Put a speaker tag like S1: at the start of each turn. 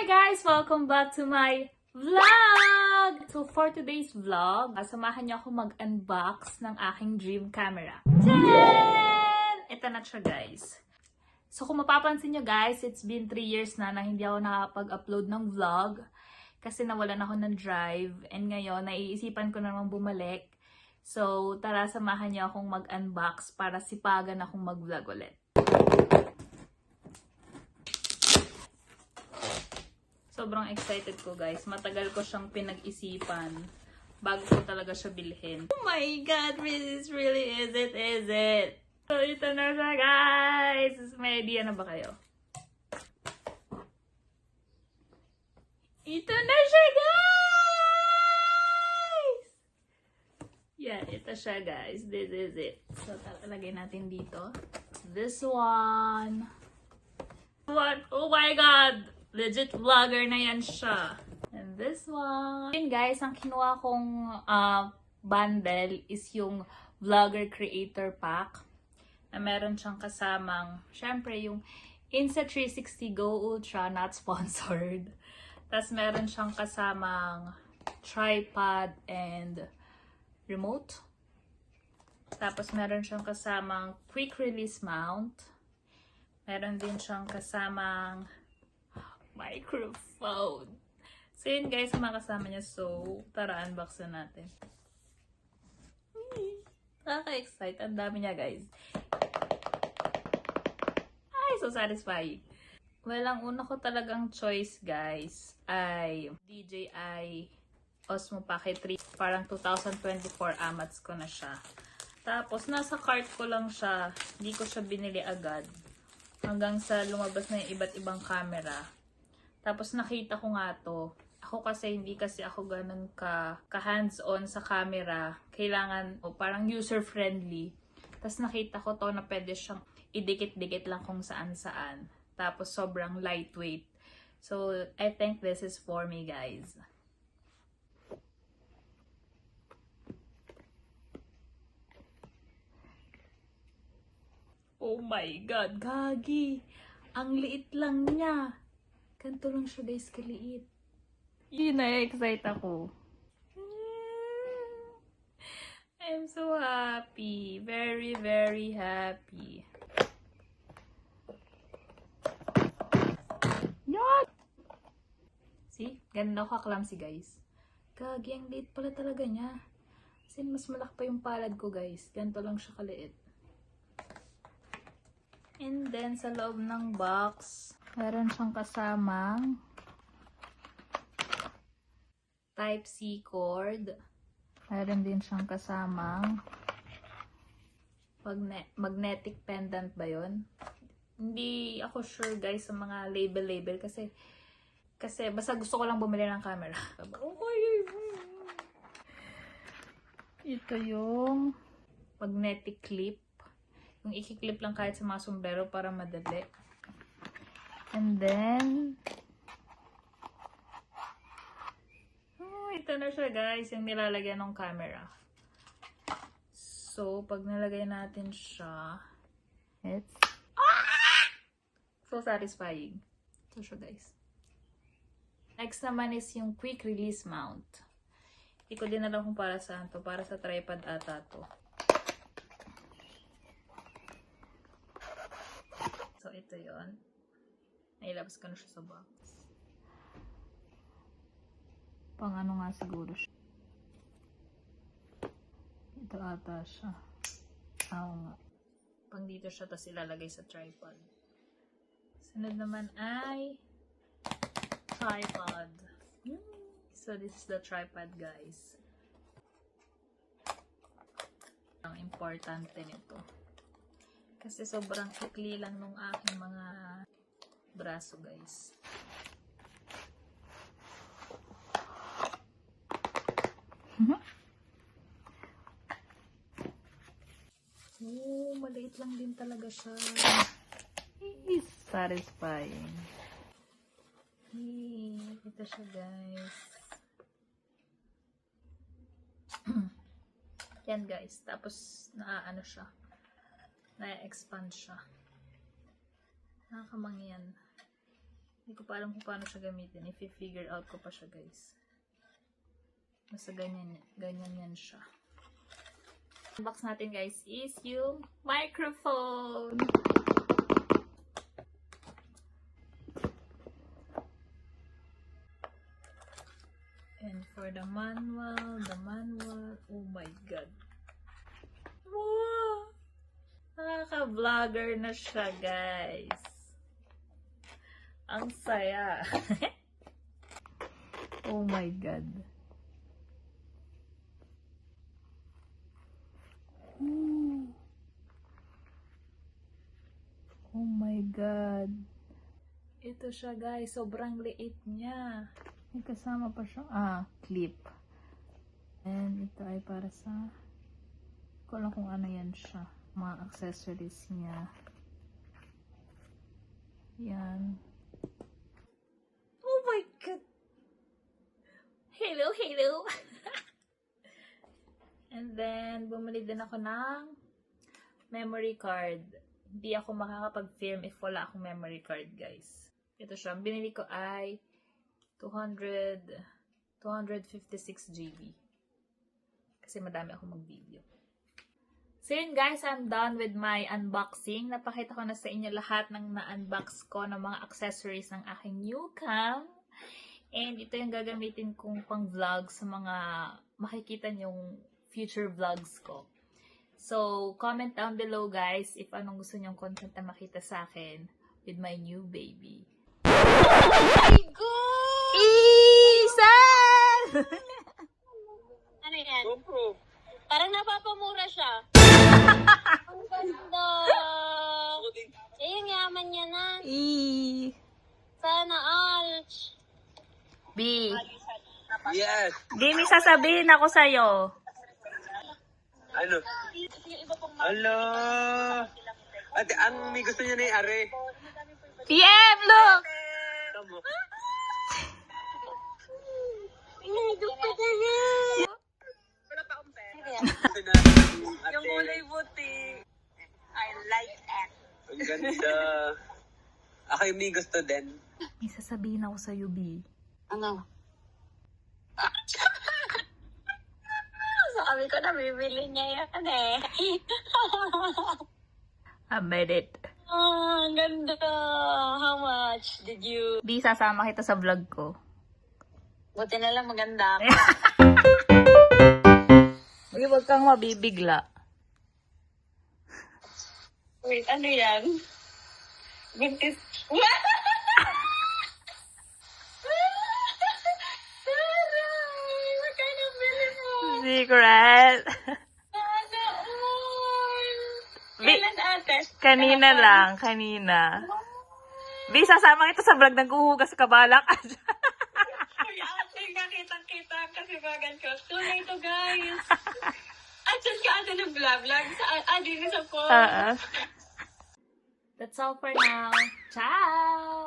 S1: guys! Welcome back to my vlog! So for today's vlog, samahan niyo ako mag-unbox ng aking dream camera. Tadaan! Ito na siya guys. So kung mapapansin niyo guys, it's been 3 years na hindi ako nakapag-upload ng vlog. Kasi nawalan ako ng drive. And ngayon, naiisipan ko na naman bumalik. So tara, samahan niyo akong mag-unbox para sipagan akong mag-vlog ulit. Sobrang excited ko guys. Matagal ko siyang pinag-isipan bago ko talaga siya bilhin. Oh my god, this really is it? So ito na siya guys. May idea na ba kayo? Ito na siya guys! Yeah, ito siya guys. This is it. So talagay natin dito. This one. What? Oh my god! Legit vlogger na yan siya. And this one. Yun guys, ang kinuha kong bundle is yung Vlogger Creator Pack. Na meron siyang kasamang, syempre yung Insta360 Go Ultra, not sponsored. Tapos meron siyang kasamang tripod and remote. Tapos meron siyang kasamang quick release mount. Meron din siyang kasamang microphone. So yun guys, mga kasama niya. So, tara, unbox na natin. Nakaka-excite. Ang dami niya guys. Ay, so satisfying. Well, ang una ko talagang choice guys ay DJI Osmo Pocket 3. Parang 2024 amats ko na siya. Tapos, nasa cart ko lang siya. Hindi ko siya binili agad. Hanggang sa lumabas na yung iba't ibang camera. Tapos nakita ko nga to. Ako kasi hindi kasi ako ganun ka hands-on sa camera. Kailangan parang user-friendly. Tapos nakita ko to na pwede siyang idikit-dikit lang kung saan-saan. Tapos sobrang lightweight. So I think this is for me guys. Oh my god, gagi. Ang liit lang niya. Ganito lang siya guys, kaliit. Yun, na-excite ako. I'm so happy. Very, very happy. Yan! See? Ganun ako ka-clumsy guys. Gagi, ang liit pala talaga niya. Kasi mas malaki pa yung palad ko guys. Ganito lang siya kaliit. And then, sa loob ng box, meron siyang kasamang Type-C cord. Meron din siyang kasamang magnetic pendant ba yun? Hindi ako sure guys sa mga label kasi basta gusto ko lang bumili ng camera. Ito yung magnetic clip. Yung i-clip lang kahit sa mga sombrero para madali. And then, ito na siya guys, yung nilalagyan ng camera. So, pag nilagay natin siya, it's so satisfying. Ito siya guys. Next naman is yung quick release mount. Hindi ko din alam kung para saan to. Para sa tripod ata to. So, ito yon. Nailabas ko na siya sa box. Pang ano nga siguro siya. Ito ata siya. Oo nga. Pang dito siya, tapos ilalagay sa tripod. Sunod naman ay tripod. So, this is the tripod, guys. Ang importante nito. Kasi sobrang ikli lang nung aking mga braso, guys. Oh, maliit lang din talaga siya. It's satisfying. Ito siya, guys. Yan, guys. Tapos, naaano siya. Na-expand siya. Nakakamangyan. Hindi ko pa alam kung paano siya gamitin. I-figure out ko pa siya, guys. Basta ganyan yan siya. Unbox natin, guys, is yung microphone. And for the manual, oh my god. Wow! Nakaka-vlogger na siya, guys. Ang saya. Oh my god. Ooh. Oh my god. Ito siya, guys. Sobrang liit niya. May kasama pa siya. Clip. And ito ay para sa ko lang kung ano yan siya. Mga accessories niya. Yan. Oh my god! Hello, hello! And then, bumili din ako ng memory card. Hindi ako makakapag-film if wala akong memory card, guys. Ito siya. Ang binili ko ay 256 GB. Kasi madami ako mag-video. So yun, guys, I'm done with my unboxing. Napakita ko na sa inyo lahat ng na-unbox ko ng mga accessories ng aking new cam. And ito yung gagamitin kong pang-vlog sa mga makikita nyong future vlogs ko. So, comment down below, guys, if anong gusto nyong content na makita sa akin with my new baby.
S2: My God!
S1: Isan!
S2: Ano yan?
S3: GoPro.
S2: Parang napapamura siya. Ang ganda. Eh, yung yaman niya na. Sana all.
S1: B.
S3: Yes.
S1: Di, may sasabihin ako sa'yo.
S3: Ano? Hello. Ate, ang may gusto niya na yung are.
S1: PM, look!
S3: Tamo. Gusto na yung kulay
S2: buti. I like it.
S3: Ang ganda. Ako yung may gusto din.
S1: May sasabihin ako sa'yo, B.
S2: Ano? Sabi ko na bibili niya yan eh.
S1: I made it.
S2: Ang ganda. How much did you...
S1: B, sasama kita sa vlog ko.
S2: Buti na lang maganda.
S1: B, huwag kang mabibigla.
S2: Wait, ano yan? Buntis. Magkano bili mo?
S1: Secret.
S2: Sana all.
S1: Bi-
S2: Kailan ate?
S1: Kanina lang, kanina. B, sasama kita sa vlog ng guhugas ka balak.
S2: Uy, ate, nakitang-kita kasi bagan ko. Tunay to, guys. At dyan ka ate ng vlog. Dinis ako.
S1: That's all for now. Ciao!